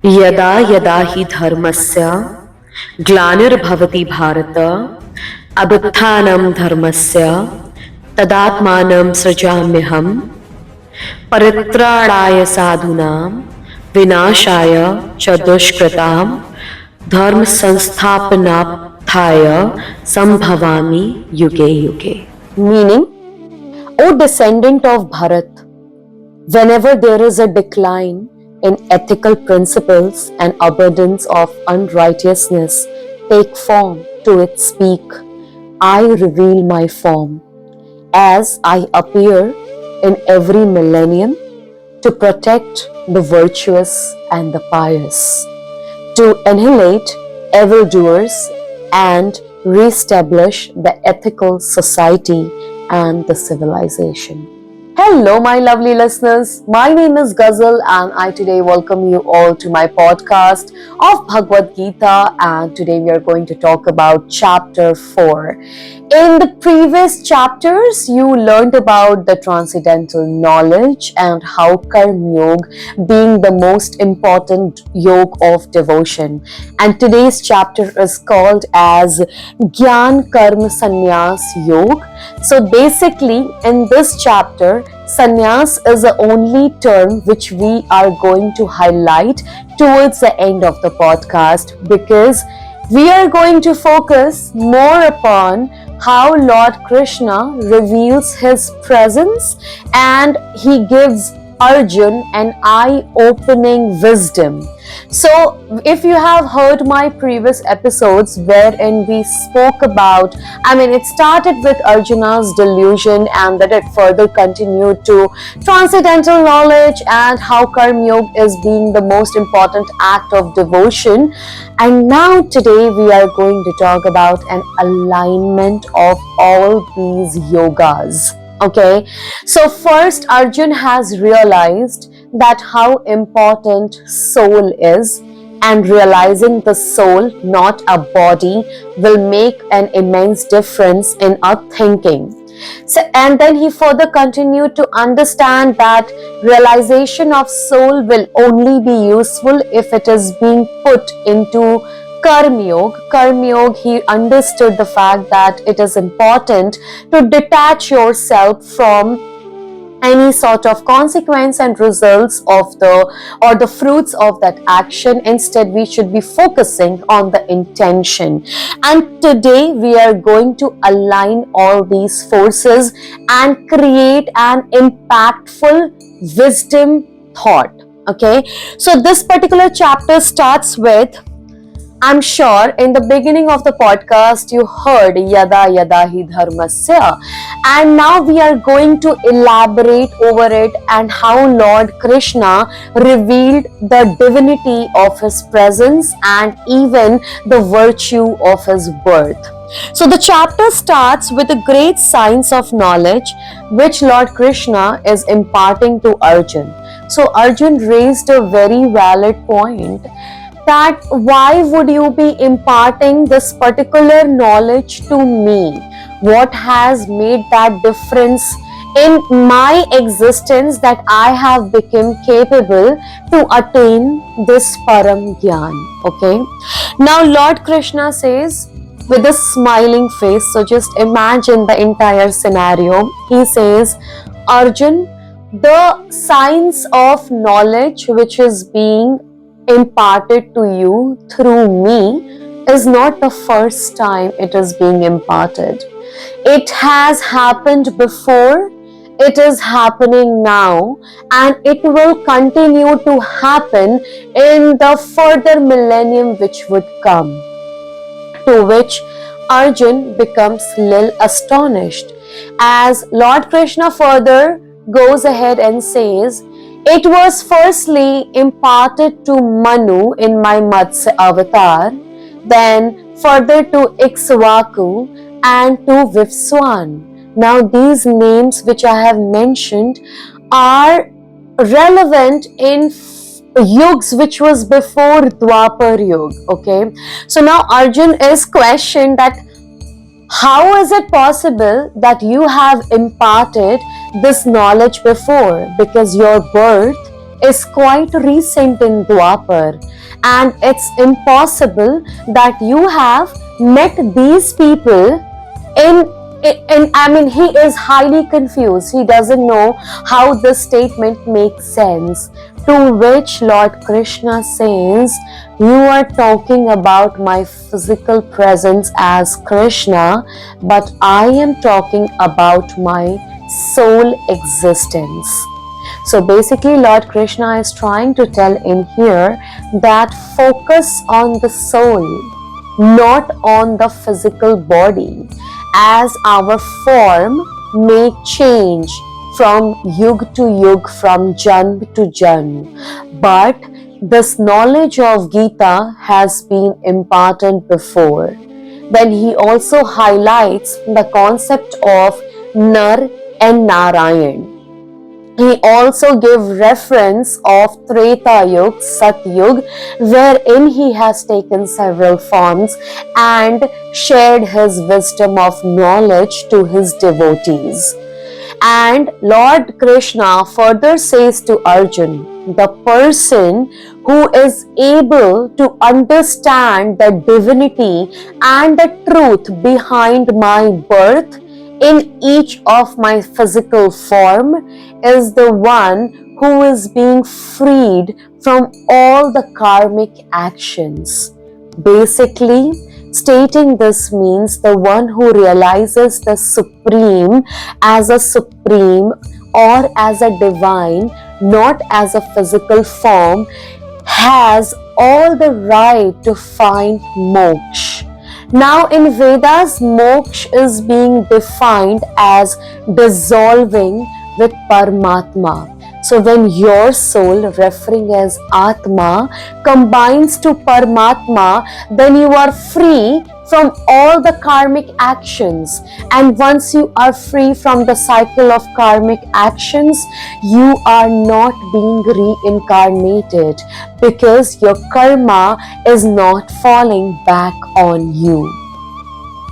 यदा यदा हि धर्मस्य ग्लानिर्भवति भारत अभ्युत्थानं धर्मस्य तदात्मानं सृजाम्यहम् परित्राणाय साधूनां विनाशाय च दुष्कृतां धर्म संस्थापनार्थाय संभवामि युगे युगे. Meaning, O descendant of Bharat, whenever there is a decline in ethical principles and abundance of unrighteousness take form to it speak, I reveal my form as I appear in every millennium to protect the virtuous and the pious, to annihilate evildoers and re-establish the ethical society and the civilization. Hello, my lovely listeners. My name is Ghazal, and I today welcome you all to my podcast of Bhagavad Gita. And today we are going to talk about chapter 4. In the previous chapters, you learned about the transcendental knowledge and how Karm Yoga being the most important yoga of devotion. And today's chapter is called as Gyan, Karm, Sanyaas Yoga. So basically, in this chapter, Sanyaas is the only term which we are going to highlight towards the end of the podcast, because we are going to focus more upon how Lord Krishna reveals his presence and he gives Arjun an eye-opening wisdom. So, if you have heard my previous episodes wherein we spoke about, it started with Arjuna's delusion and then it further continued to transcendental knowledge and how Karm Yoga is being the most important act of devotion. And now today we are going to talk about an alignment of all these yogas. Okay, so first Arjun has realized that how important soul is, and realizing the soul, not a body, will make an immense difference in our thinking. So, and then he further continued to understand that realization of soul will only be useful if it is being put into Karm Yoga. Karm Yoga, he understood the fact that it is important to detach yourself from any sort of consequence and results of the fruits of that action. Instead, we should be focusing on the intention. And today we are going to align all these forces and create an impactful wisdom thought. Okay, so this particular chapter starts with, I'm sure in the beginning of the podcast you heard Yada Yada Hi Dharmasya, and now we are going to elaborate over it and how Lord Krishna revealed the divinity of his presence and even the virtue of his birth. So the chapter starts with a great science of knowledge which Lord Krishna is imparting to Arjun. So Arjun raised a very valid point, that why would you be imparting this particular knowledge to me? What has made that difference in my existence that I have become capable to attain this Param Gyan? Okay. Now Lord Krishna says with a smiling face, so just imagine the entire scenario. He says, Arjun, the science of knowledge which is being imparted to you through me is not the first time it is being imparted. It has happened before, it is happening now, and it will continue to happen in the further millennium which would come. To which Arjun becomes little astonished, as Lord Krishna further goes ahead and says, it was firstly imparted to Manu in my Matsya avatar, then further to Ikshvaku and to Vivswan. Now these names which I have mentioned are relevant in yugs which was before Dwapar Yuga. Okay, so now Arjun is questioned that how is it possible that you have imparted this knowledge before, because your birth is quite recent in Dwapar, and it's impossible that you have met these people he is highly confused. He doesn't know how this statement makes sense. To which Lord Krishna says, you are talking about my physical presence as Krishna, but I am talking about my soul existence. So basically, Lord Krishna is trying to tell in here that focus on the soul, not on the physical body, as our form may change from yug to yug, from janm to janm. But this knowledge of Gita has been imparted before. Then he also highlights the concept of Nar and Narayan. He also gave reference of Treta Yuga, Sat Yuga, wherein he has taken several forms and shared his wisdom of knowledge to his devotees. And Lord Krishna further says to Arjun, the person who is able to understand the divinity and the truth behind my birth in each of my physical form is the one who is being freed from all the karmic actions. Basically, stating this means the one who realizes the Supreme as a supreme or as a divine, not as a physical form, has all the right to find moksha. Now in Vedas, moksha is being defined as dissolving with Paramatma. So when your soul, referring as Atma, combines to Paramatma, then you are free from all the karmic actions. And once you are free from the cycle of karmic actions, you are not being reincarnated because your karma is not falling back on you.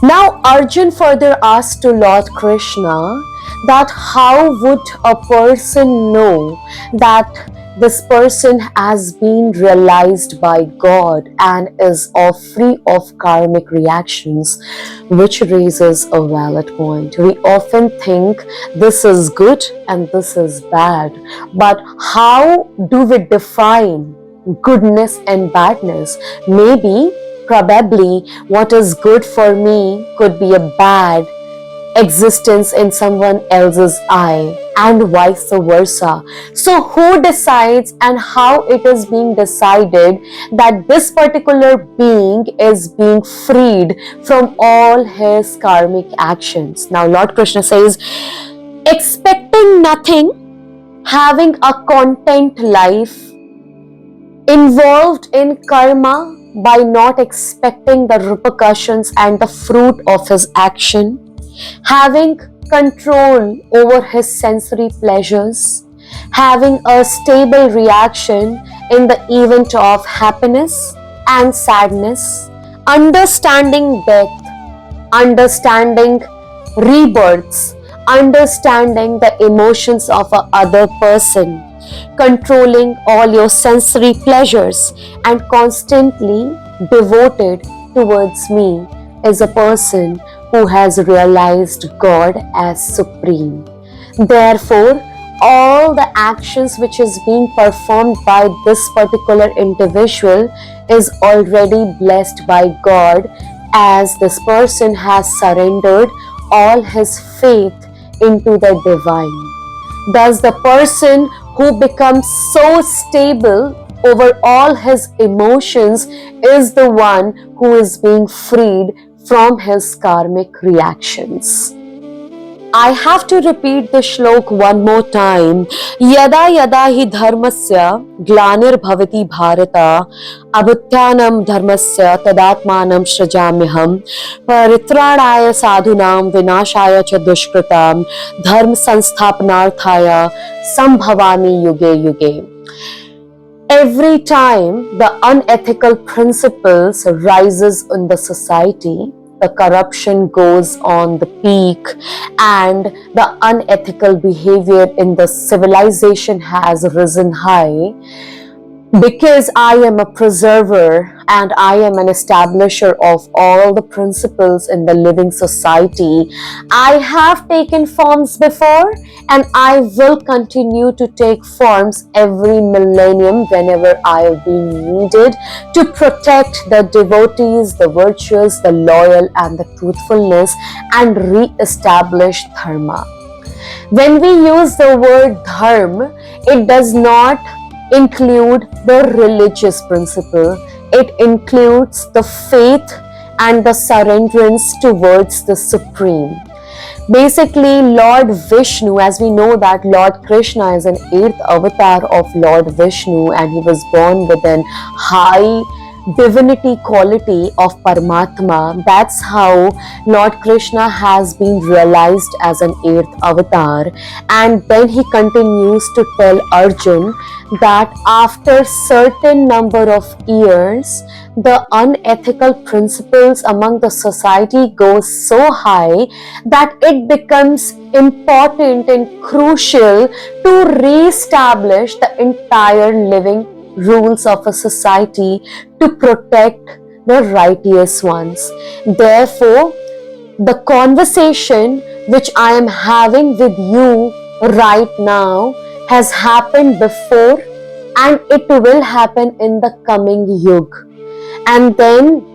Now Arjun further asked to Lord Krishna that how would a person know that this person has been realized by God and is free of karmic reactions, which raises a valid point. We often think this is good and this is bad, but how do we define goodness and badness? Probably what is good for me could be a bad existence in someone else's eye, and vice versa. So who decides and how it is being decided that this particular being is being freed from all his karmic actions? Now Lord Krishna says, expecting nothing, having a content life, involved in karma by not expecting the repercussions and the fruit of his action, having control over his sensory pleasures, having a stable reaction in the event of happiness and sadness, understanding death, understanding rebirths, understanding the emotions of a other person, controlling all your sensory pleasures and constantly devoted towards me is a person who has realized God as supreme. Therefore, all the actions which is being performed by this particular individual is already blessed by God, as this person has surrendered all his faith into the divine. Thus, the person who becomes so stable over all his emotions is the one who is being freed from his karmic reactions. I have to repeat the shlok one more time. Yada yada hi dharmasya glanir bhavati bharata abhutthanam dharmasya tadatmanam shrajamyaham paritranaya sadhunam vinashaya cha dushkritam dharma sansthapanarthaya sambhavami yuge yuge. Every time the unethical principles rises in the society, the corruption goes on the peak and the unethical behavior in the civilization has risen high, because I am a preserver and I am an establisher of all the principles in the living society, I have taken forms before and I will continue to take forms every millennium whenever I will be needed to protect the devotees, the virtuous, the loyal and the truthfulness and re-establish dharma. When we use the word dharma, it does not include the religious principle. It includes the faith and the surrenderance towards the Supreme. Basically, Lord Vishnu, as we know that Lord Krishna is an 8th avatar of Lord Vishnu and he was born with an high divinity quality of Paramatma. That's how Lord Krishna has been realized as an 8th avatar. And then he continues to tell Arjun that after certain number of years, the unethical principles among the society goes so high that it becomes important and crucial to re-establish the entire living rules of a society to protect the righteous ones. Therefore, the conversation which I am having with you right now has happened before and it will happen in the coming yuga. And then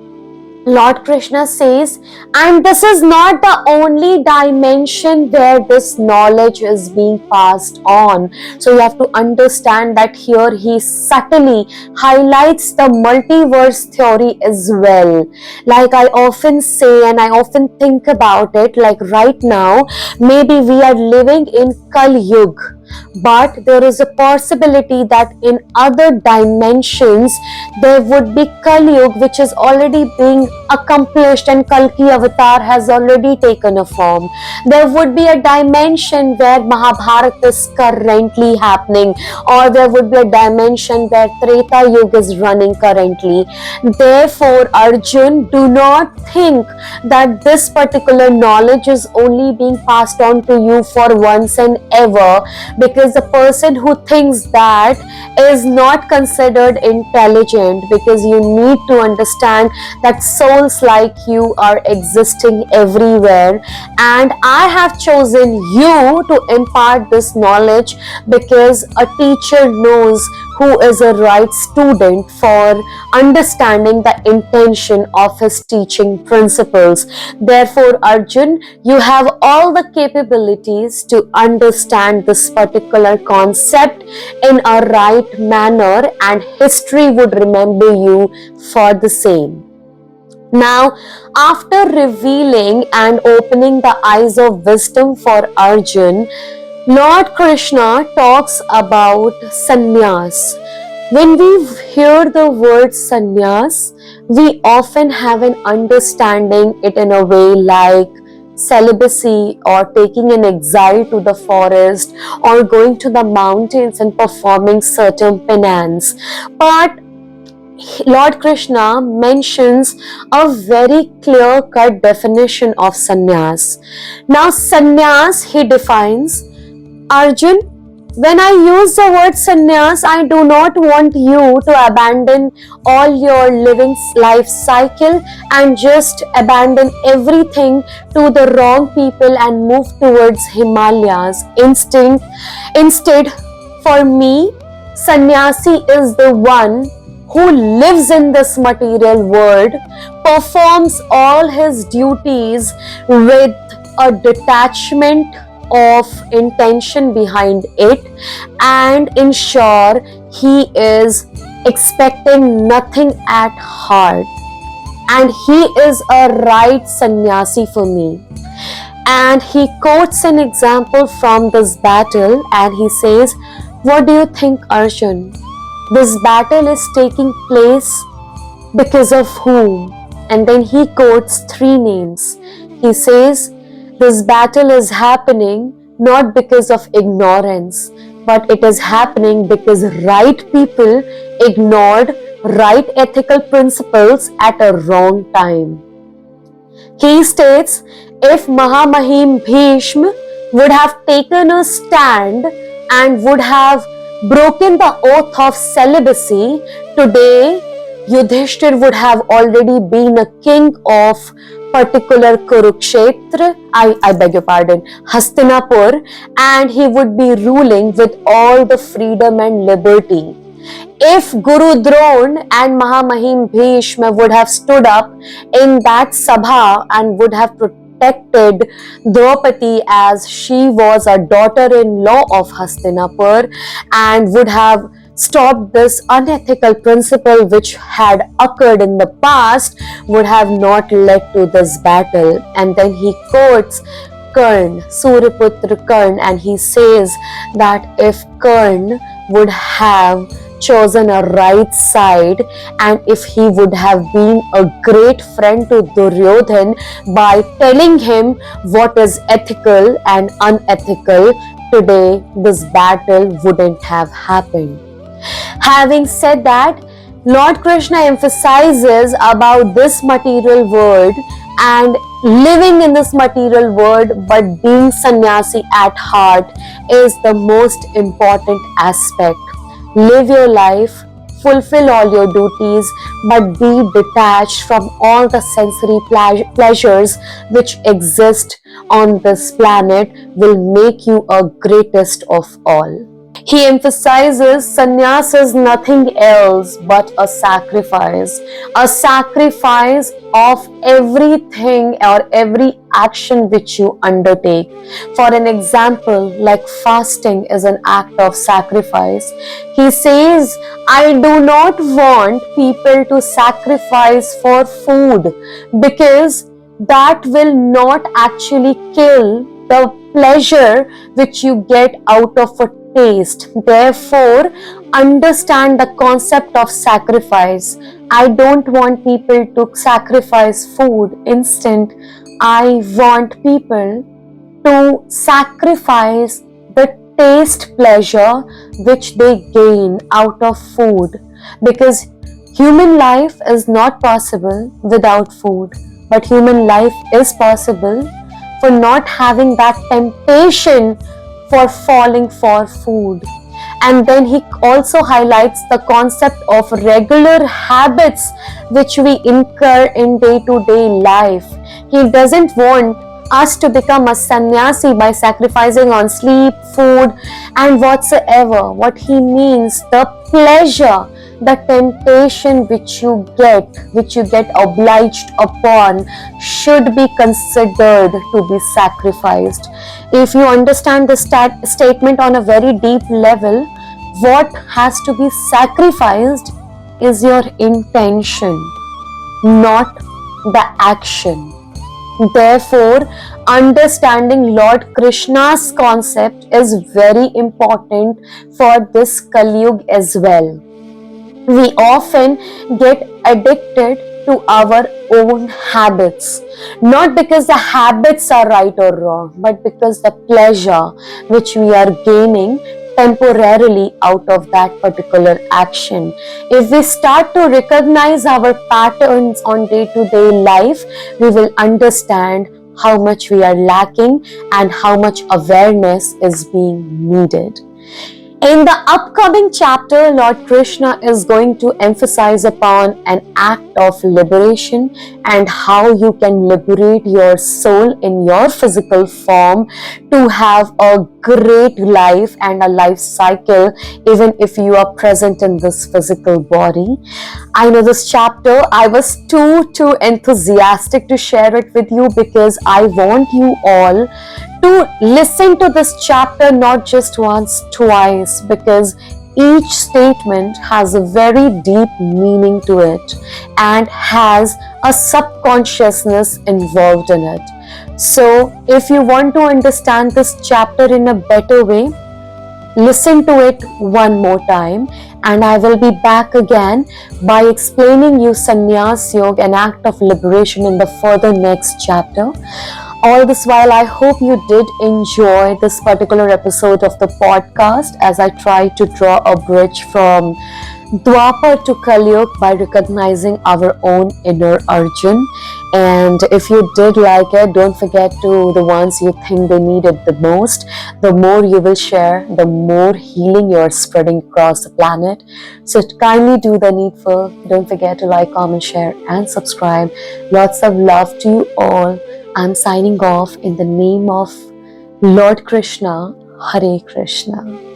Lord Krishna says, and this is not the only dimension where this knowledge is being passed on. So you have to understand that here he subtly highlights the multiverse theory as well. Like I often say and I often think about it, like right now, maybe we are living in Kali Yuga. But there is a possibility that in other dimensions there would be Kali Yuga which is already being accomplished and Kalki avatar has already taken a form. There would be a dimension where Mahabharata is currently happening, or there would be a dimension where Treta Yuga is running currently. Therefore, Arjun, do not think that this particular knowledge is only being passed on to you for once and ever, because the person who thinks that is not considered intelligent, because you need to understand that souls like you are existing everywhere and I have chosen you to impart this knowledge because a teacher knows who is a right student for understanding the intention of his teaching principles. Therefore, Arjun, you have all the capabilities to understand this particular concept in a right manner and history would remember you for the same. Now, after revealing and opening the eyes of wisdom for Arjun, Lord Krishna talks about Sanyaas. When we hear the word Sanyaas, we often have an understanding it in a way like celibacy or taking an exile to the forest or going to the mountains and performing certain penance. But Lord Krishna mentions a very clear-cut definition of sannyas. Now, sannyas, he defines, Arjun, when I use the word sannyas, I do not want you to abandon all your living life cycle and just abandon everything to the wrong people and move towards Himalayas. Instead, for me, sannyasi is the one who lives in this material world, performs all his duties with a detachment of intention behind it and ensure he is expecting nothing at heart. And he is a right sannyasi for me. And he quotes an example from this battle and he says, what do you think, Arjun? This battle is taking place because of whom? And then he quotes 3 names. He says, this battle is happening not because of ignorance, but it is happening because right people ignored right ethical principles at a wrong time. He states, if Mahamahim Bhishma would have taken a stand and would have broken the oath of celibacy, today Yudhishthir would have already been a king of particular Kurukshetra, I beg your pardon, Hastinapur, and he would be ruling with all the freedom and liberty. If Guru Drona and Mahamahim Bhishma would have stood up in that sabha and would have protected Draupadi as she was a daughter-in-law of Hastinapur and would have stopped this unethical principle which had occurred in the past, would have not led to this battle. And then he quotes Karn, Suryaputra Karn, and he says that if Karn would have chosen a right side and if he would have been a great friend to Duryodhan by telling him what is ethical and unethical, today this battle wouldn't have happened. Having said that, Lord Krishna emphasizes about this material world and living in this material world but being sannyasi at heart is the most important aspect. Live your life, fulfill all your duties, but be detached from all the sensory pleasures which exist on this planet will make you a greatest of all. He emphasizes sannyas is nothing else but a sacrifice of everything or every action which you undertake. For an example, like fasting is an act of sacrifice. He says, I do not want people to sacrifice for food because that will not actually kill the pleasure which you get out of a taste. Therefore, understand the concept of sacrifice. I don't want people to sacrifice food. Instead, I want people to sacrifice the taste pleasure which they gain out of food, because human life is not possible without food, but human life is possible for not having that temptation for falling for food. And then he also highlights the concept of regular habits which we incur in day-to-day life. He doesn't want us to become a sannyasi by sacrificing on sleep, food, and whatsoever. What he means, the pleasure, the temptation which you get obliged upon should be considered to be sacrificed. If you understand the statement on a very deep level, what has to be sacrificed is your intention, not the action. Therefore, understanding Lord Krishna's concept is very important for this Kali Yuga as well. We often get addicted to our own habits, not because the habits are right or wrong, but because the pleasure which we are gaining temporarily out of that particular action. If we start to recognize our patterns on day-to-day life, we will understand how much we are lacking and how much awareness is being needed. In the upcoming chapter, Lord Krishna is going to emphasize upon an act of liberation and how you can liberate your soul in your physical form to have a great life and a life cycle even if you are present in this physical body. I know this chapter, I was too enthusiastic to share it with you because I want you all to listen to this chapter not just once, twice, because each statement has a very deep meaning to it and has a subconsciousness involved in it. So, if you want to understand this chapter in a better way, listen to it one more time, and I will be back again by explaining you Sannyas Yoga, an act of liberation, in the further next chapter. All this while, I hope you did enjoy this particular episode of the podcast as I try to draw a bridge from Dwapar to Kali Yuga by recognizing our own inner Arjun. And if you did like it, don't forget to the ones you think they need it the most. The more you will share, the more healing you're spreading across the planet. So kindly do the needful. Don't forget to like, comment, share, and subscribe. Lots of love to you all. I'm signing off in the name of Lord Krishna. Hare Krishna.